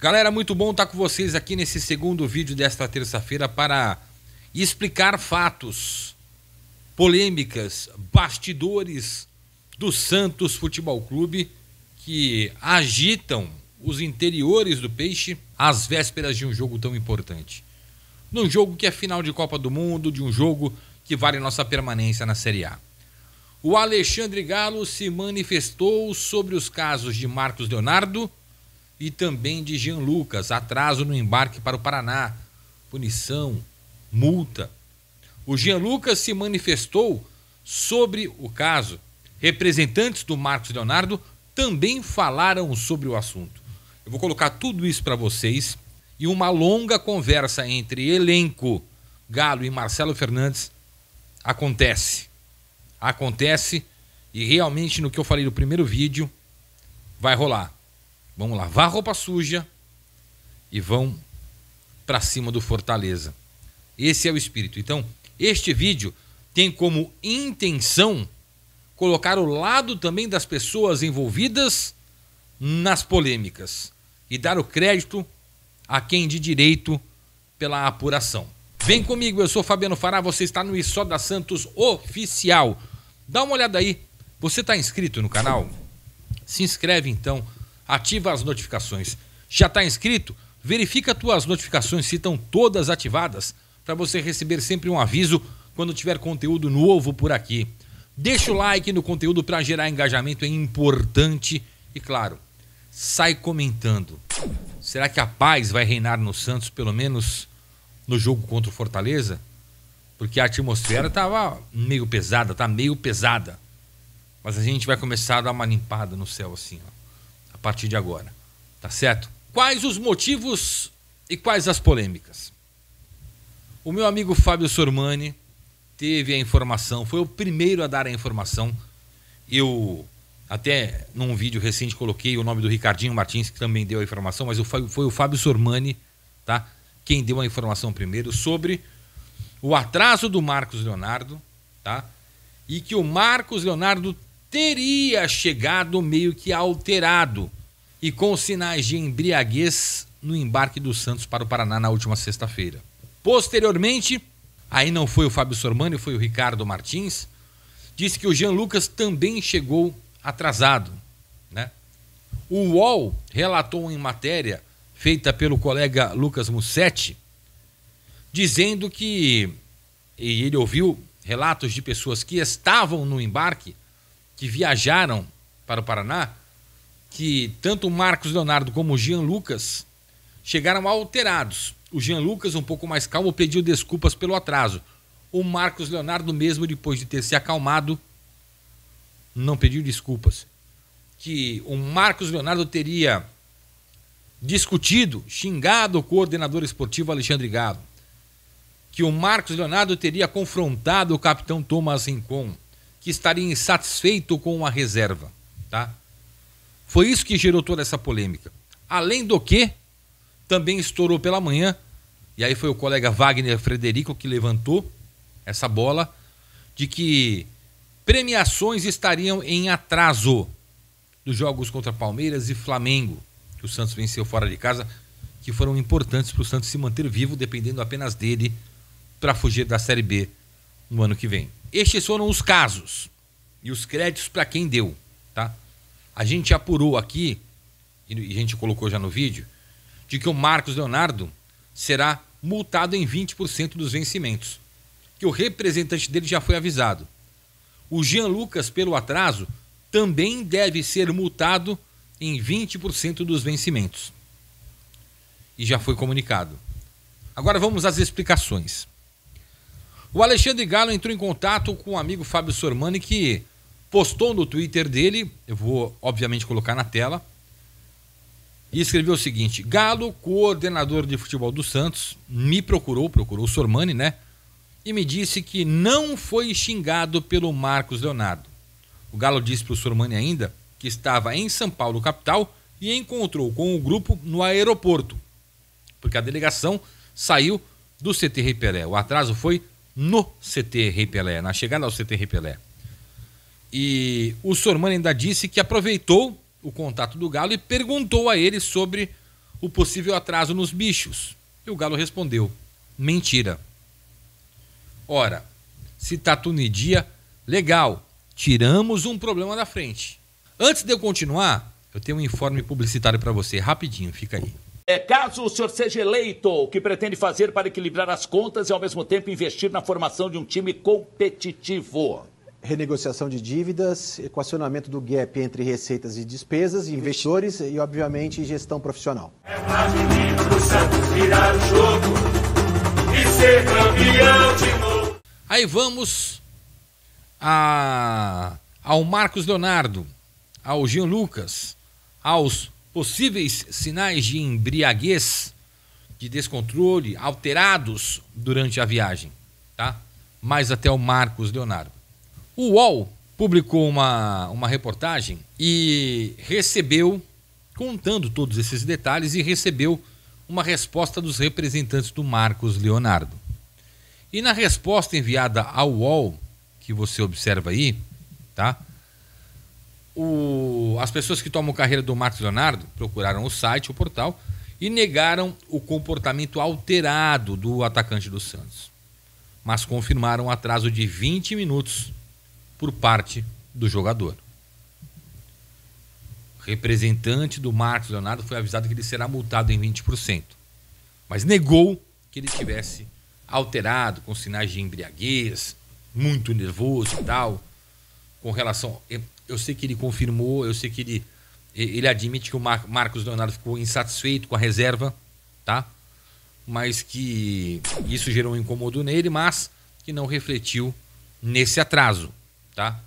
Galera, muito bom estar com vocês aqui nesse segundo vídeo desta terça-feira para explicar fatos, polêmicas, bastidores do Santos Futebol Clube que agitam os interiores do Peixe às vésperas de um jogo tão importante. Num jogo que é final de Copa do Mundo, de um jogo que vale nossa permanência na Série A. O Alexandre Galo se manifestou sobre os casos de Marcos Leonardo e também de Jean Lucas, atraso no embarque para o Paraná, punição, multa. O Jean Lucas se manifestou sobre o caso. Representantes do Marcos Leonardo também falaram sobre o assunto. Eu vou colocar tudo isso para vocês e uma longa conversa entre elenco, Galo e Marcelo Fernandes acontece e realmente no que eu falei no primeiro vídeo vai rolar. Vamos lavar roupa suja e vão para cima do Fortaleza. Esse é o espírito. Então, este vídeo tem como intenção colocar o lado também das pessoas envolvidas nas polêmicas e dar o crédito a quem de direito pela apuração. Vem comigo, eu sou Fabiano Fará, você está no Só da Santos Oficial. Dá uma olhada aí. Você está inscrito no canal? Se inscreve então, ativa as notificações. Já está inscrito? Verifica tuas notificações se estão todas ativadas para você receber sempre um aviso quando tiver conteúdo novo por aqui. Deixa o like no conteúdo para gerar engajamento, é importante. E claro, sai comentando. Será que a paz vai reinar no Santos, pelo menos no jogo contra o Fortaleza? Porque a atmosfera estava meio pesada, tá meio pesada. Mas a gente vai começar a dar uma limpada no céu assim, ó, a partir de agora. Tá certo? Quais os motivos e quais as polêmicas? O meu amigo Fábio Sormani teve a informação, foi o primeiro a dar a informação. Eu até num vídeo recente coloquei o nome do Ricardinho Martins, que também deu a informação, mas foi o Fábio Sormani, tá? Quem deu a informação primeiro sobre o atraso do Marcos Leonardo, tá? E que o Marcos Leonardo teria chegado meio que alterado e com sinais de embriaguez no embarque do Santos para o Paraná na última sexta-feira. Posteriormente, aí não foi o Fábio Sormani, foi o Ricardo Martins, disse que o Jean Lucas também chegou atrasado, né? O UOL relatou em matéria feita pelo colega Lucas Mussetti, dizendo que, e ele ouviu relatos de pessoas que estavam no embarque, que viajaram para o Paraná, que tanto o Marcos Leonardo como o Jean Lucas chegaram alterados. O Jean Lucas, um pouco mais calmo, pediu desculpas pelo atraso. O Marcos Leonardo, mesmo depois de ter se acalmado, não pediu desculpas. Que o Marcos Leonardo teria discutido, xingado o coordenador esportivo Alexandre Galo. Que o Marcos Leonardo teria confrontado o capitão Thomas Rincon, que estaria insatisfeito com a reserva, tá? Foi isso que gerou toda essa polêmica. Além do que, também estourou pela manhã, e aí foi o colega Wagner Frederico que levantou essa bola, de que premiações estariam em atraso dos jogos contra Palmeiras e Flamengo, que o Santos venceu fora de casa, que foram importantes para o Santos se manter vivo, dependendo apenas dele, para fugir da Série B no ano que vem. Estes foram os casos e os créditos para quem deu, tá? A gente apurou aqui, e a gente colocou já no vídeo, de que o Marcos Leonardo será multado em 20% dos vencimentos, que o representante dele já foi avisado. O Jean Lucas, pelo atraso, também deve ser multado em 20% dos vencimentos. E já foi comunicado. Agora vamos às explicações. O Alexandre Galo entrou em contato com o amigo Fábio Sormani, que postou no Twitter dele, eu vou obviamente colocar na tela, e escreveu o seguinte: Galo, coordenador de futebol do Santos, me procurou o Sormani, né? E me disse que não foi xingado pelo Marcos Leonardo. O Galo disse para o Sormani ainda que estava em São Paulo, capital, e encontrou com o grupo no aeroporto, porque a delegação saiu do CT Rei Pelé. O atraso foi no CT Rei Pelé, na chegada ao CT Rei Pelé. E o Sormani ainda disse que aproveitou o contato do Galo e perguntou a ele sobre o possível atraso nos bichos. E o Galo respondeu: mentira. Ora, se tá tudo em dia, legal, tiramos um problema da frente. Antes de eu continuar, eu tenho um informe publicitário para você, rapidinho, fica aí. Caso o senhor seja eleito, o que pretende fazer para equilibrar as contas e ao mesmo tempo investir na formação de um time competitivo? Renegociação de dívidas, equacionamento do gap entre receitas e despesas, investidores e, obviamente, gestão profissional. É magnífico pro Santos virar o jogo e ser campeão de novo. Aí vamos ao Marcos Leonardo, ao Jean Lucas, aos possíveis sinais de embriaguez, de descontrole, alterados durante a viagem, tá? Mas até o Marcos Leonardo. O UOL publicou uma reportagem e recebeu, contando todos esses detalhes, e recebeu uma resposta dos representantes do Marcos Leonardo. E na resposta enviada ao UOL, que você observa aí, tá? As pessoas que tomam carreira do Marcos Leonardo procuraram o site, o portal, e negaram o comportamento alterado do atacante do Santos, mas confirmaram um atraso de 20 minutos por parte do jogador. O representante do Marcos Leonardo foi avisado que ele será multado em 20%, mas negou que ele tivesse alterado, com sinais de embriaguez, muito nervoso e tal, com relação... Eu sei que ele confirmou, eu sei que ele admite que o Marcos Leonardo ficou insatisfeito com a reserva, tá? Mas que isso gerou um incômodo nele, mas que não refletiu nesse atraso, tá?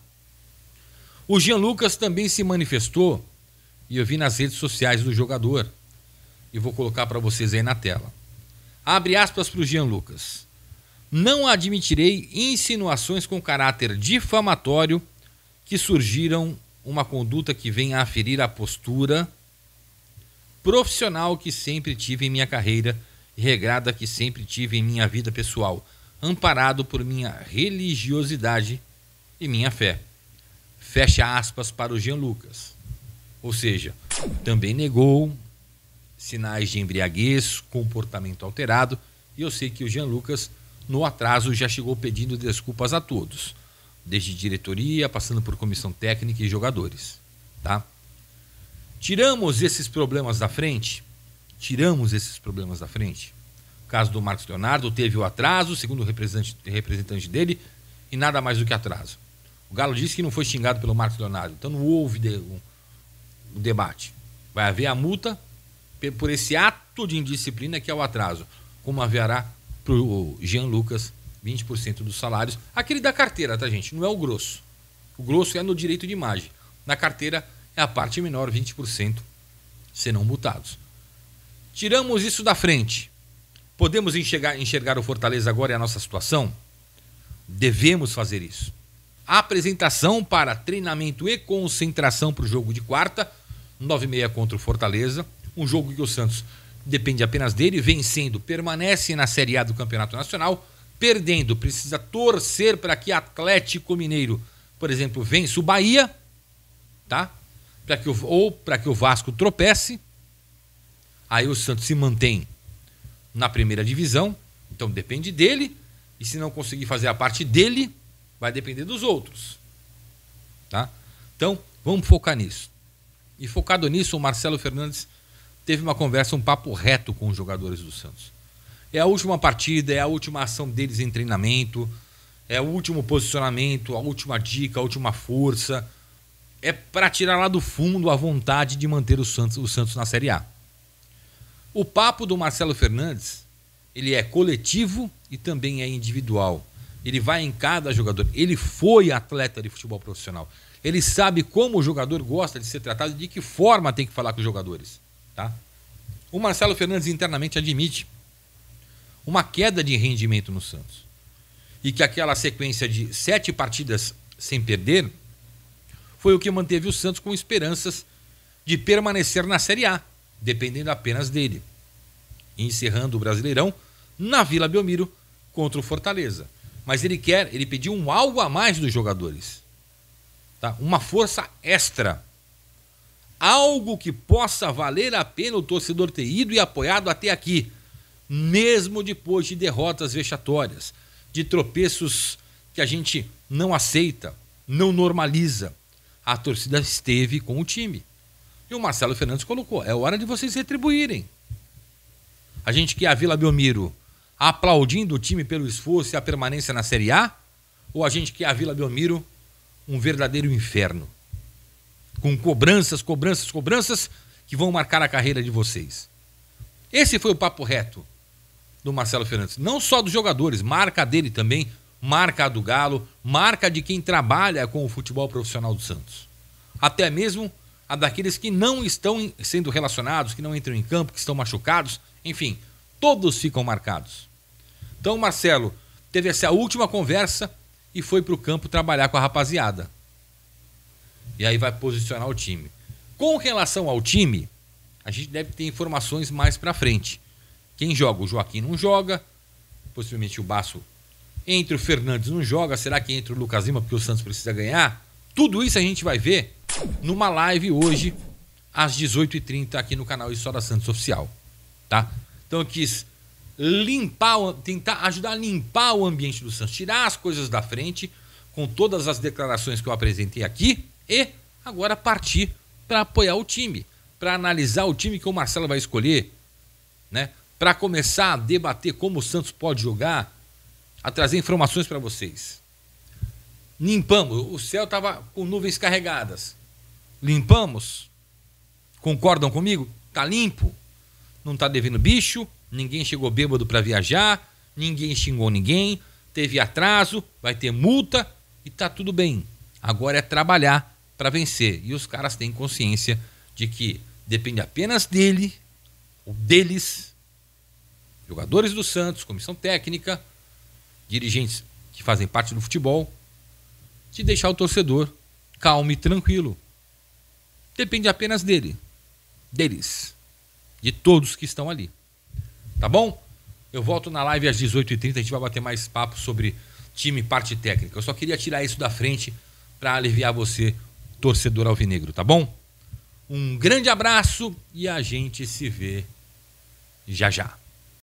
O Jean Lucas também se manifestou, e eu vi nas redes sociais do jogador, e vou colocar para vocês aí na tela. Abre aspas para o Jean Lucas. Não admitirei insinuações com caráter difamatório que surgiram uma conduta que venha a ferir a postura profissional que sempre tive em minha carreira e regrada que sempre tive em minha vida pessoal, amparado por minha religiosidade e minha fé. Fecha aspas para o Jean Lucas. Ou seja, também negou sinais de embriaguez, comportamento alterado, e eu sei que o Jean Lucas, no atraso, já chegou pedindo desculpas a todos, desde diretoria, passando por comissão técnica e jogadores, tá? Tiramos esses problemas da frente. O caso do Marcos Leonardo teve o atraso, segundo o representante dele, e nada mais do que atraso. O Galo disse que não foi xingado pelo Marcos Leonardo, então não houve o debate. Vai haver a multa por esse ato de indisciplina que é o atraso, como haverá para o Jean Lucas 20% dos salários. Aquele da carteira, tá, gente? Não é o grosso. O grosso é no direito de imagem. Na carteira é a parte menor, 20% serão multados. Tiramos isso da frente. Podemos enxergar o Fortaleza agora e a nossa situação? Devemos fazer isso. A apresentação para treinamento e concentração para o jogo de quarta, 9h30 contra o Fortaleza. Um jogo que o Santos depende apenas dele. Vencendo, permanece na Série A do Campeonato Nacional. Perdendo, precisa torcer para que Atlético Mineiro, por exemplo, vença o Bahia, tá? Ou para que o Vasco tropece. Aí o Santos se mantém na primeira divisão, então depende dele, e se não conseguir fazer a parte dele, vai depender dos outros, tá? Então, vamos focar nisso. E focado nisso, o Marcelo Fernandes teve uma conversa, um papo reto com os jogadores do Santos. É a última partida, é a última ação deles em treinamento, é o último posicionamento, a última dica, a última força. É para tirar lá do fundo a vontade de manter o Santos na Série A. O papo do Marcelo Fernandes, ele é coletivo e também é individual. Ele vai em cada jogador. Ele foi atleta de futebol profissional. Ele sabe como o jogador gosta de ser tratado e de que forma tem que falar com os jogadores, tá? O Marcelo Fernandes internamente admite uma queda de rendimento no Santos. E que aquela sequência de 7 partidas sem perder foi o que manteve o Santos com esperanças de permanecer na Série A, dependendo apenas dele. Encerrando o Brasileirão na Vila Belmiro contra o Fortaleza. Mas ele pediu algo a mais dos jogadores, tá? Uma força extra. algo que possa valer a pena o torcedor ter ido e apoiado até aqui, mesmo depois de derrotas vexatórias, de tropeços que a gente não aceita, não normaliza. A torcida esteve com o time. E o Marcelo Fernandes colocou, é hora de vocês retribuírem. A gente quer a Vila Belmiro aplaudindo o time pelo esforço e a permanência na Série A, ou a gente quer a Vila Belmiro um verdadeiro inferno, com cobranças que vão marcar a carreira de vocês. Esse foi o papo reto do Marcelo Fernandes, não só dos jogadores, marca dele também, marca do Galo, marca de quem trabalha com o futebol profissional do Santos. Até mesmo a daqueles que não estão sendo relacionados, que não entram em campo, que estão machucados, enfim, todos ficam marcados. Então o Marcelo teve essa última conversa e foi para o campo trabalhar com a rapaziada. E aí vai posicionar o time. Com relação ao time, a gente deve ter informações mais para frente. Quem joga? O Joaquim não joga, possivelmente o Basso entre o Fernandes não joga, será que entra o Lucas Lima porque o Santos precisa ganhar? Tudo isso a gente vai ver numa live hoje às 18h30 aqui no canal História Santos Oficial, tá? Então eu quis tentar ajudar a limpar o ambiente do Santos, tirar as coisas da frente com todas as declarações que eu apresentei aqui e agora partir para apoiar o time, para analisar o time que o Marcelo vai escolher, né? Para começar a debater como o Santos pode jogar, a trazer informações para vocês. Limpamos, o céu estava com nuvens carregadas. Limpamos? Concordam comigo? Tá limpo? Não tá devendo bicho, ninguém chegou bêbado para viajar, ninguém xingou ninguém, teve atraso, vai ter multa e tá tudo bem. Agora é trabalhar para vencer. E os caras têm consciência de que depende apenas dele, ou deles, jogadores do Santos, comissão técnica, dirigentes que fazem parte do futebol, de deixar o torcedor calmo e tranquilo. Depende apenas deles, de todos que estão ali. Tá bom? Eu volto na live às 18h30, a gente vai bater mais papo sobre time e parte técnica. Eu só queria tirar isso da frente para aliviar você, torcedor alvinegro, tá bom? Um grande abraço e a gente se vê já já.